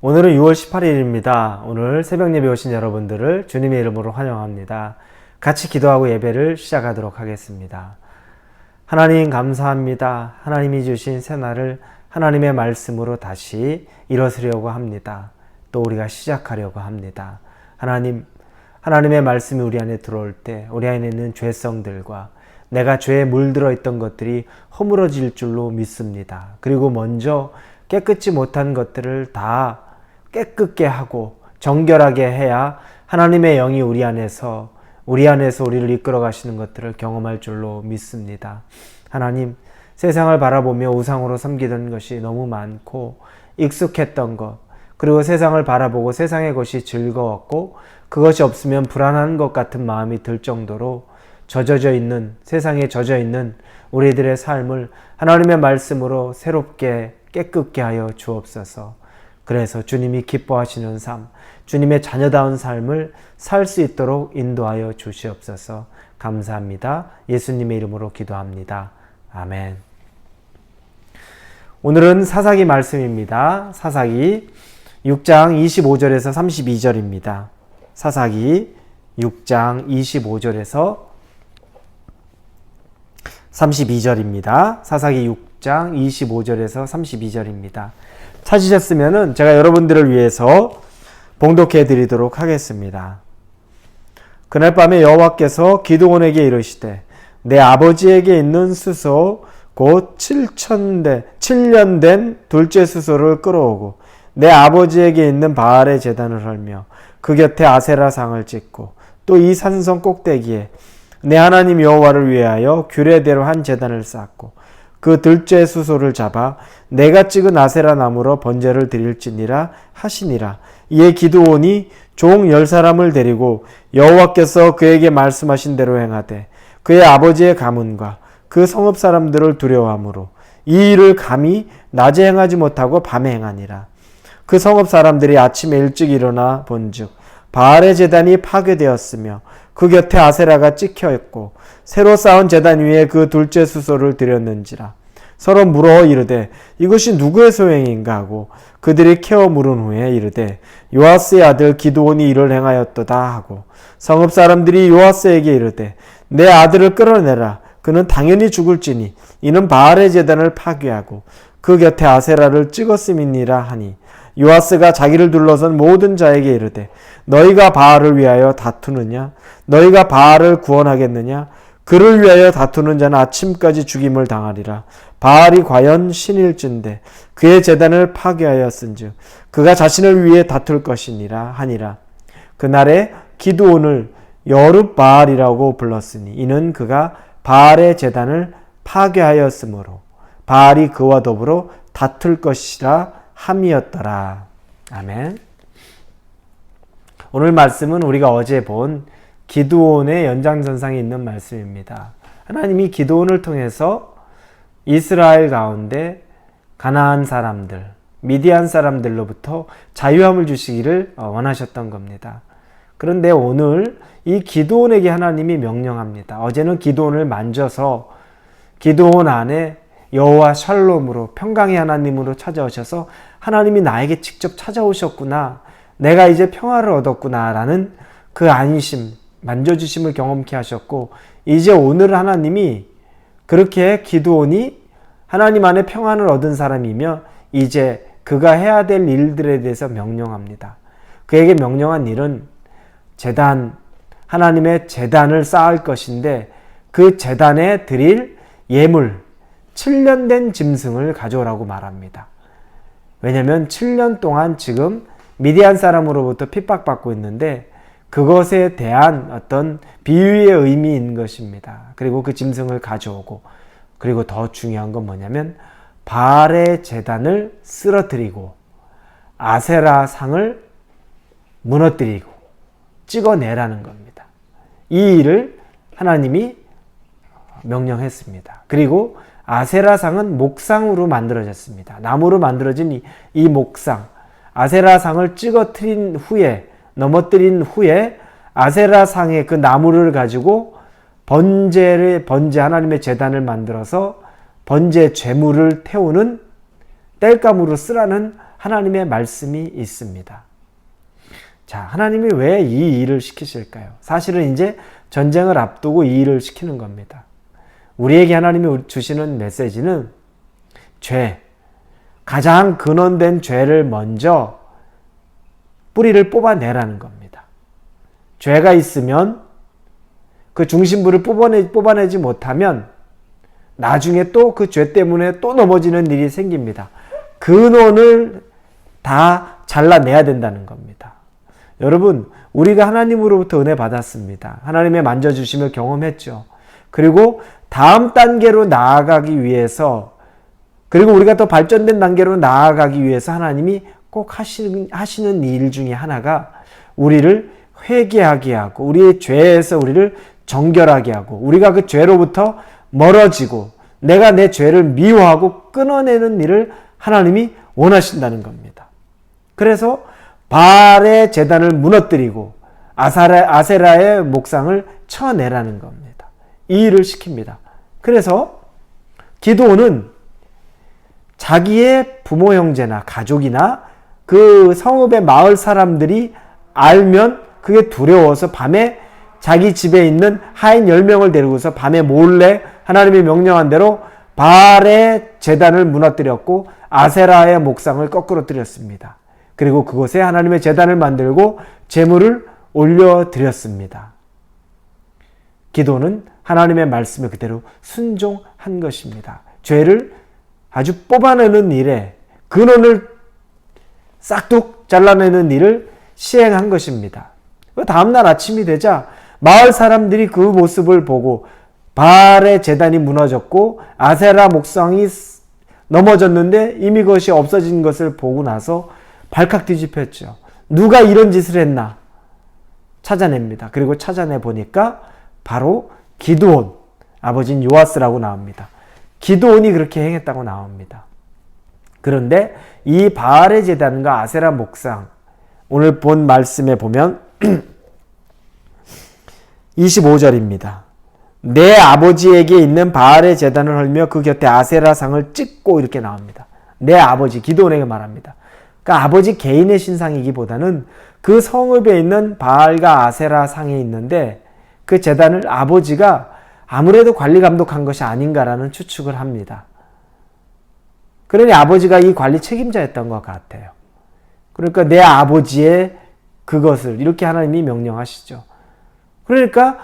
오늘은 6월 18일입니다. 오늘 새벽 예배 오신 여러분들을 주님의 이름으로 환영합니다. 같이 기도하고 예배를 시작하도록 하겠습니다. 하나님 감사합니다. 하나님이 주신 새날을 하나님의 말씀으로 다시 일어서려고 합니다. 또 우리가 시작하려고 합니다. 하나님의 말씀이 우리 안에 들어올 때 우리 안에 있는 죄성들과 내가 죄에 물들어 있던 것들이 허물어질 줄로 믿습니다. 그리고 먼저 깨끗지 못한 것들을 다 깨끗게 하고 정결하게 해야 하나님의 영이 우리 안에서 우리를 이끌어 가시는 것들을 경험할 줄로 믿습니다. 하나님, 세상을 바라보며 우상으로 섬기던 것이 너무 많고 익숙했던 것, 그리고 세상을 바라보고 세상의 것이 즐거웠고 그것이 없으면 불안한 것 같은 마음이 들 정도로 세상에 젖어 있는 우리들의 삶을 하나님의 말씀으로 새롭게 깨끗게 하여 주옵소서. 그래서 주님이 기뻐하시는 삶, 주님의 자녀다운 삶을 살 수 있도록 인도하여 주시옵소서. 감사합니다. 예수님의 이름으로 기도합니다. 아멘. 오늘은 사사기 말씀입니다. 사사기 6장 25절에서 32절입니다. 사사기 6장 25절에서 32절입니다. 사사기 6장 25절에서 32절입니다. 찾으셨으면 제가 여러분들을 위해서 봉독해 드리도록 하겠습니다. 그날 밤에 여호와께서 기드온에게 이르시되 내 아버지에게 있는 수소 곧 7년 된 둘째 수소를 끌어오고 내 아버지에게 있는 바알의 제단을 헐며 그 곁에 아세라 상을 찍고 또 이 산성 꼭대기에 내 하나님 여호와를 위하여 규례대로 한 제단을 쌓고 그 둘째 수소를 잡아 내가 찍은 아세라 나무로 번제를 드릴지니라 하시니라. 이에 기드온이 종 10사람을 데리고 여호와께서 그에게 말씀하신 대로 행하되 그의 아버지의 가문과 그 성읍 사람들을 두려워하므로 이 일을 감히 낮에 행하지 못하고 밤에 행하니라. 그 성읍 사람들이 아침에 일찍 일어나 본즉 바알의 제단이 파괴되었으며 그 곁에 아세라가 찍혀 있고 새로 쌓은 제단 위에 그 둘째 수소를 드렸는지라. 서로 물어 이르되 이것이 누구의 소행인가 하고 그들이 캐어 물은 후에 이르되 요아스의 아들 기드온이 이를 행하였도다 하고 성읍 사람들이 요아스에게 이르되 내 아들을 끌어내라. 그는 당연히 죽을지니 이는 바알의 제단을 파괴하고 그 곁에 아세라를 찍었음이니라 하니 요아스가 자기를 둘러선 모든 자에게 이르되 너희가 바알을 위하여 다투느냐? 너희가 바알을 구원하겠느냐? 그를 위하여 다투는 자는 아침까지 죽임을 당하리라. 바알이 과연 신일진데 그의 제단을 파괴하였은즉 그가 자신을 위해 다툴 것이니라 하니라. 그날에 기드온을 여룹바알이라고 불렀으니 이는 그가 바알의 제단을 파괴하였으므로 바알이 그와 더불어 다툴 것이라 함이었더라. 아멘. 오늘 말씀은 우리가 어제 본 기드온의 연장선상에 있는 말씀입니다. 하나님이 기드온을 통해서 이스라엘 가운데 가나안 사람들, 미디안 사람들로부터 자유함을 주시기를 원하셨던 겁니다. 그런데 오늘 이 기드온에게 하나님이 명령합니다. 어제는 기드온을 만져서 기드온 안에 여호와 샬롬으로 평강의 하나님으로 찾아오셔서 하나님이 나에게 직접 찾아오셨구나, 내가 이제 평화를 얻었구나 라는 그 안심, 만져주심을 경험케 하셨고, 이제 오늘 하나님이 그렇게 기드온이 하나님 안에 평안을 얻은 사람이며 이제 그가 해야 될 일들에 대해서 명령합니다. 그에게 명령한 일은 하나님의 제단을 쌓을 것인데 그 제단에 드릴 예물 7년 된 짐승을 가져오라고 말합니다. 왜냐하면 7년 동안 지금 미디안 사람으로부터 핍박받고 있는데 그것에 대한 어떤 비유의 의미인 것입니다. 그리고 그 짐승을 가져오고, 그리고 더 중요한 건 뭐냐면 바알의 제단을 쓰러뜨리고 아세라 상을 무너뜨리고 찍어내라는 겁니다. 이 일을 하나님이 명령했습니다. 그리고 아세라 상은 목상으로 만들어졌습니다. 나무로 만들어진 이 목상, 아세라 상을 넘어뜨린 후에 아세라 상의 그 나무를 가지고 번제 하나님의 제단을 만들어서 번제 제물을 태우는 땔감으로 쓰라는 하나님의 말씀이 있습니다. 자, 하나님이 왜 이 일을 시키실까요? 사실은 이제 전쟁을 앞두고 이 일을 시키는 겁니다. 우리에게 하나님이 주시는 메시지는 죄, 가장 근원된 죄를 먼저 뿌리를 뽑아내라는 겁니다. 죄가 있으면 그 중심부를 뽑아내지 못하면 나중에 또 그 죄 때문에 또 넘어지는 일이 생깁니다. 근원을 다 잘라내야 된다는 겁니다. 여러분, 우리가 하나님으로부터 은혜 받았습니다. 하나님의 만져주심을 경험했죠. 그리고 다음 단계로 나아가기 위해서, 그리고 우리가 더 발전된 단계로 나아가기 위해서 하나님이 꼭 하시는 일 중에 하나가 우리를 회개하게 하고 우리의 죄에서 우리를 정결하게 하고 우리가 그 죄로부터 멀어지고 내가 내 죄를 미워하고 끊어내는 일을 하나님이 원하신다는 겁니다. 그래서 바알의 제단을 무너뜨리고 아세라의 목상을 쳐내라는 겁니다. 이 일을 시킵니다. 그래서 기드온은 자기의 부모 형제나 가족이나 그 성읍의 마을 사람들이 알면 그게 두려워서 밤에 자기 집에 있는 하인 10명을 데리고서 밤에 몰래 하나님이 명령한 대로 바알의 제단을 무너뜨렸고 아세라의 목상을 거꾸로 뜨렸습니다. 그리고 그곳에 하나님의 제단을 만들고 제물을 올려드렸습니다. 기도는 하나님의 말씀에 그대로 순종한 것입니다. 죄를 아주 뽑아내는 일에 근원을 싹둑 잘라내는 일을 시행한 것입니다. 다음날 아침이 되자 마을 사람들이 그 모습을 보고 바알의 제단이 무너졌고 아세라 목상이 넘어졌는데 이미 그것이 없어진 것을 보고 나서 발칵 뒤집혔죠. 누가 이런 짓을 했나 찾아냅니다. 그리고 찾아내 보니까 바로 기드온, 아버지인 요아스라고 나옵니다. 기드온이 그렇게 행했다고 나옵니다. 그런데 이 바알의 제단과 아세라 목상, 오늘 본 말씀에 보면 25절입니다. 내 아버지에게 있는 바알의 제단을 헐며 그 곁에 아세라 상을 찍고 이렇게 나옵니다. 내 아버지, 기드온에게 말합니다. 그러니까 아버지 개인의 신상이기보다는 그 성읍에 있는 바알과 아세라 상이 있는데 그 제단을 아버지가 아무래도 관리 감독한 것이 아닌가라는 추측을 합니다. 그러니 아버지가 이 관리 책임자였던 것 같아요. 그러니까 내 아버지의 그것을 이렇게 하나님이 명령하시죠. 그러니까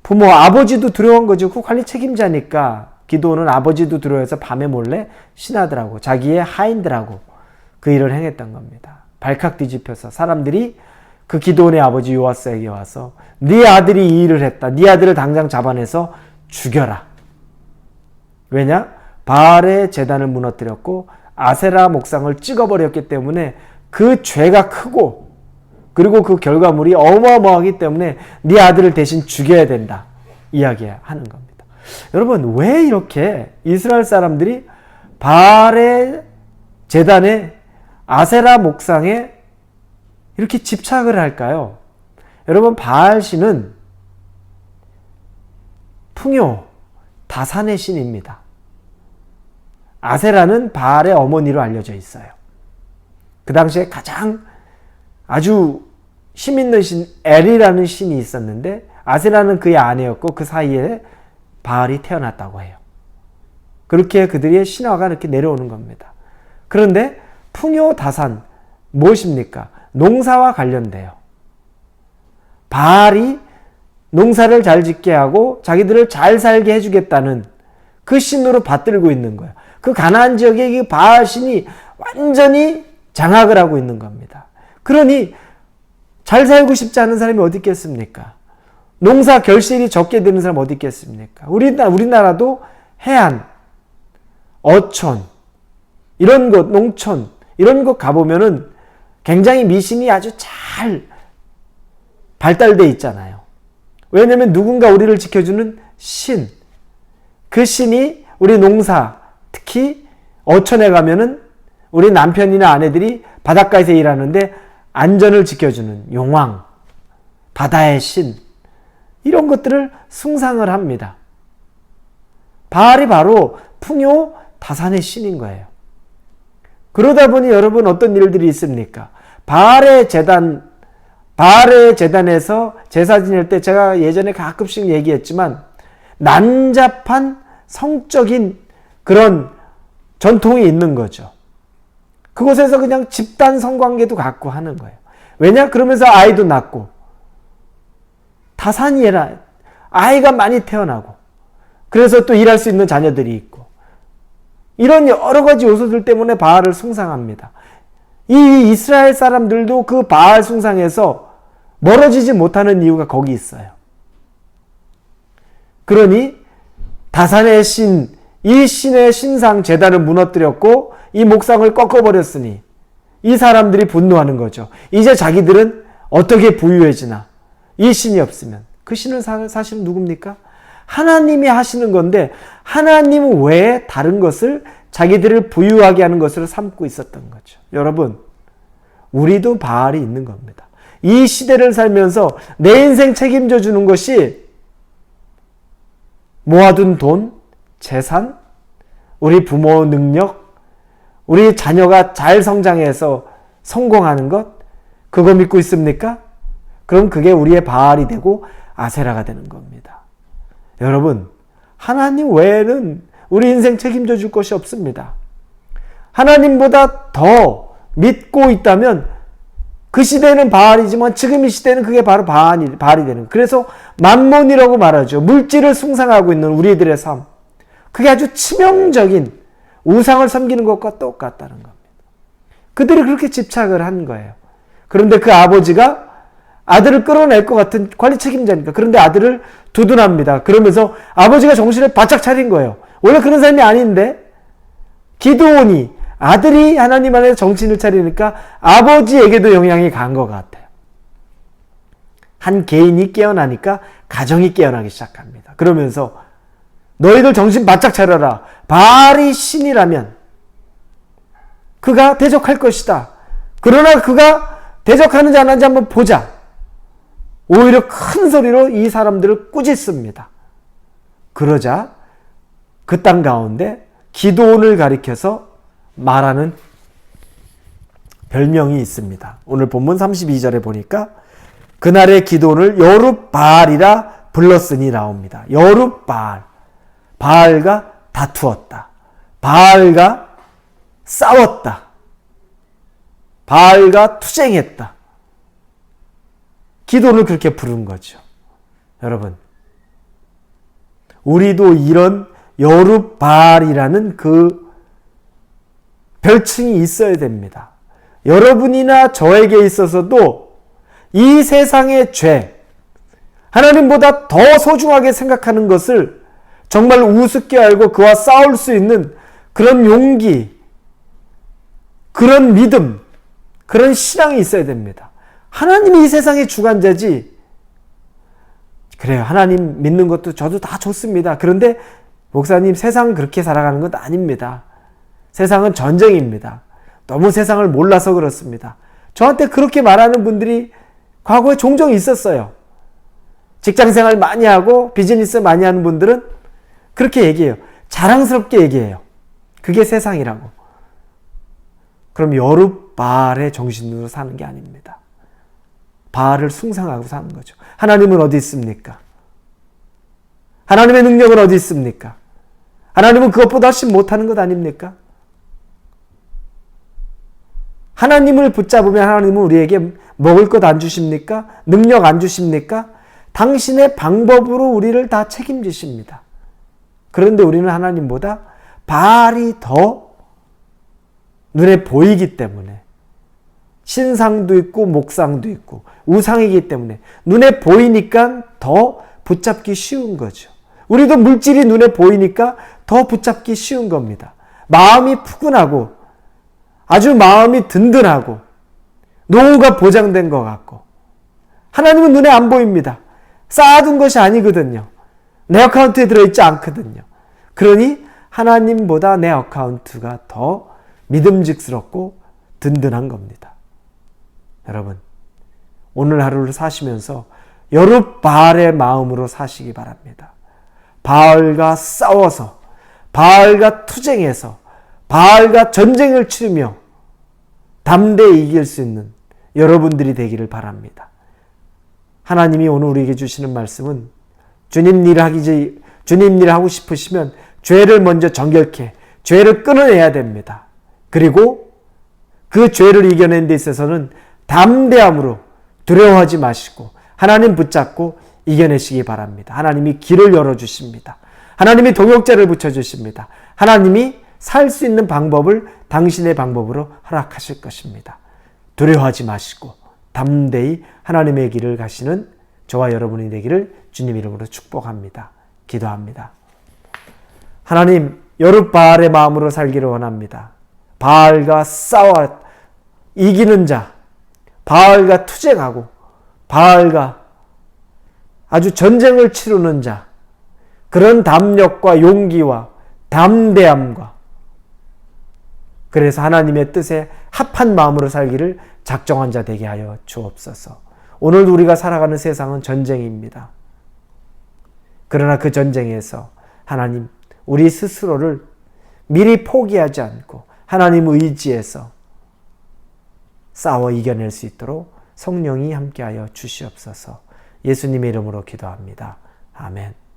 부모, 아버지도 두려운 거죠. 그 관리 책임자니까 기드온은 아버지도 두려워해서 밤에 몰래 신하들하고 자기의 하인들하고 그 일을 행했던 겁니다. 발칵 뒤집혀서 사람들이 그 기드온의 아버지 요아스에게 와서 네 아들이 이 일을 했다. 네 아들을 당장 잡아내서 죽여라. 왜냐? 바알의 제단을 무너뜨렸고 아세라 목상을 찍어버렸기 때문에 그 죄가 크고 그리고 그 결과물이 어마어마하기 때문에 네 아들을 대신 죽여야 된다. 이야기하는 겁니다. 여러분, 왜 이렇게 이스라엘 사람들이 바알의 제단에 아세라 목상에 이렇게 집착을 할까요? 여러분, 바알신은 풍요, 다산의 신입니다. 아세라는 바알의 어머니로 알려져 있어요. 그 당시에 가장 아주 힘있는 신 엘이라는 신이 있었는데 아세라는 그의 아내였고 그 사이에 바알이 태어났다고 해요. 그렇게 그들의 신화가 이렇게 내려오는 겁니다. 그런데 풍요 다산 무엇입니까? 농사와 관련돼요. 바알이 농사를 잘 짓게 하고 자기들을 잘 살게 해주겠다는 그 신으로 받들고 있는 거예요. 그 가나안 지역에 이 바알 신이 완전히 장악을 하고 있는 겁니다. 그러니 잘 살고 싶지 않은 사람이 어디 있겠습니까? 농사 결실이 적게 되는 사람 어디 있겠습니까? 우리나라도 해안, 어촌, 이런 곳, 농촌, 이런 곳 가보면은 굉장히 미신이 아주 잘 발달되어 있잖아요. 왜냐하면 누군가 우리를 지켜주는 신, 그 신이 우리 농사, 특히 어촌에 가면은 우리 남편이나 아내들이 바닷가에서 일하는데 안전을 지켜주는 용왕, 바다의 신, 이런 것들을 숭상을 합니다. 바알이 바로 풍요 다산의 신인 거예요. 그러다 보니 여러분 어떤 일들이 있습니까? 바알의 재단에서 제사 지낼 때 제가 예전에 가끔씩 얘기했지만 난잡한 성적인 그런 전통이 있는 거죠. 그곳에서 그냥 집단 성관계도 갖고 하는 거예요. 왜냐? 그러면서 아이도 낳고 다산이라 아이가 많이 태어나고 그래서 또 일할 수 있는 자녀들이 있고 이런 여러 가지 요소들 때문에 바알을 숭상합니다. 이 이스라엘 사람들도 그 바알 숭상에서 멀어지지 못하는 이유가 거기 있어요. 그러니 다산의 신, 이 신의 신상 제단을 무너뜨렸고 이 목상을 꺾어버렸으니 이 사람들이 분노하는 거죠. 이제 자기들은 어떻게 부유해지나? 이 신이 없으면. 그 신은 사실은 누굽니까? 하나님이 하시는 건데 하나님 외에 다른 것을 자기들을 부유하게 하는 것으로 삼고 있었던 거죠. 여러분, 우리도 바알이 있는 겁니다. 이 시대를 살면서 내 인생 책임져 주는 것이 모아둔 돈, 재산, 우리 부모 능력, 우리 자녀가 잘 성장해서 성공하는 것, 그거 믿고 있습니까? 그럼 그게 우리의 바알이 되고 아세라가 되는 겁니다. 여러분, 하나님 외에는 우리 인생 책임져 줄 것이 없습니다. 하나님보다 더 믿고 있다면 그 시대는 바알이지만 지금 이 시대는 그게 바로 바알이 되는 거예요. 그래서 만몬이라고 말하죠. 물질을 숭상하고 있는 우리들의 삶. 그게 아주 치명적인 우상을 섬기는 것과 똑같다는 겁니다. 그들이 그렇게 집착을 한 거예요. 그런데 그 아버지가 아들을 끌어낼 것 같은 관리 책임자니까. 그런데 아들을 두둔합니다. 그러면서 아버지가 정신을 바짝 차린 거예요. 원래 그런 사람이 아닌데 기드온이 아들이 하나님 안에서 정신을 차리니까 아버지에게도 영향이 간 것 같아요. 한 개인이 깨어나니까 가정이 깨어나기 시작합니다. 그러면서 너희들 정신 바짝 차려라. 바알이 신이라면 그가 대적할 것이다. 그러나 그가 대적하는지 안 하는지 한번 보자. 오히려 큰 소리로 이 사람들을 꾸짖습니다. 그러자 그 땅 가운데 기드온을 가리켜서 말하는 별명이 있습니다. 오늘 본문 32절에 보니까 그날의 기드온을 여룹바알이라 불렀으니 나옵니다. 여룹바알. 바알과 다투었다. 바알과 싸웠다. 바알과 투쟁했다. 기도를 그렇게 부른 거죠. 여러분, 우리도 이런 여룹바알이라는 그 별칭이 있어야 됩니다. 여러분이나 저에게 있어서도 이 세상의 죄, 하나님보다 더 소중하게 생각하는 것을 정말 우습게 알고 그와 싸울 수 있는 그런 용기, 그런 믿음, 그런 신앙이 있어야 됩니다. 하나님이 이 세상의 주관자지. 그래요. 하나님 믿는 것도 저도 다 좋습니다. 그런데 목사님, 세상은 그렇게 살아가는 건 아닙니다. 세상은 전쟁입니다. 너무 세상을 몰라서 그렇습니다. 저한테 그렇게 말하는 분들이 과거에 종종 있었어요. 직장생활 많이 하고 비즈니스 많이 하는 분들은 그렇게 얘기해요. 자랑스럽게 얘기해요. 그게 세상이라고. 그럼 여룹바알의 정신으로 사는 게 아닙니다. 바알을 숭상하고 사는 거죠. 하나님은 어디 있습니까? 하나님의 능력은 어디 있습니까? 하나님은 그것보다 훨씬 못하는 것 아닙니까? 하나님을 붙잡으면 하나님은 우리에게 먹을 것 안 주십니까? 능력 안 주십니까? 당신의 방법으로 우리를 다 책임지십니다. 그런데 우리는 하나님보다 바알이 더 눈에 보이기 때문에 신상도 있고 목상도 있고 우상이기 때문에 눈에 보이니까 더 붙잡기 쉬운 거죠. 우리도 물질이 눈에 보이니까 더 붙잡기 쉬운 겁니다. 마음이 푸근하고 아주 마음이 든든하고 노후가 보장된 것 같고 하나님은 눈에 안 보입니다. 쌓아둔 것이 아니거든요. 내 어카운트에 들어있지 않거든요. 그러니 하나님보다 내 어카운트가 더 믿음직스럽고 든든한 겁니다. 여러분, 오늘 하루를 사시면서 여룹바알의 마음으로 사시기 바랍니다. 바알과 싸워서, 바알과 투쟁해서, 바알과 전쟁을 치르며 담대히 이길 수 있는 여러분들이 되기를 바랍니다. 하나님이 오늘 우리에게 주시는 말씀은 주님 일 하고 싶으시면 죄를 먼저 정결케, 죄를 끊어내야 됩니다. 그리고 그 죄를 이겨낸 데 있어서는 담대함으로 두려워하지 마시고 하나님 붙잡고 이겨내시기 바랍니다. 하나님이 길을 열어주십니다. 하나님이 동역자를 붙여주십니다. 하나님이 살 수 있는 방법을 당신의 방법으로 허락하실 것입니다. 두려워하지 마시고 담대히 하나님의 길을 가시는 저와 여러분이 되기를 주님 이름으로 축복합니다. 기도합니다. 하나님, 여룻바알의 마음으로 살기를 원합니다. 바알과 싸워 이기는 자, 바알과 투쟁하고 바알과 아주 전쟁을 치르는 자, 그런 담력과 용기와 담대함과 그래서 하나님의 뜻에 합한 마음으로 살기를 작정한 자 되게 하여 주옵소서. 오늘 우리가 살아가는 세상은 전쟁입니다. 그러나 그 전쟁에서 하나님, 우리 스스로를 미리 포기하지 않고 하나님 의지해서 싸워 이겨낼 수 있도록 성령이 함께하여 주시옵소서. 예수님의 이름으로 기도합니다. 아멘.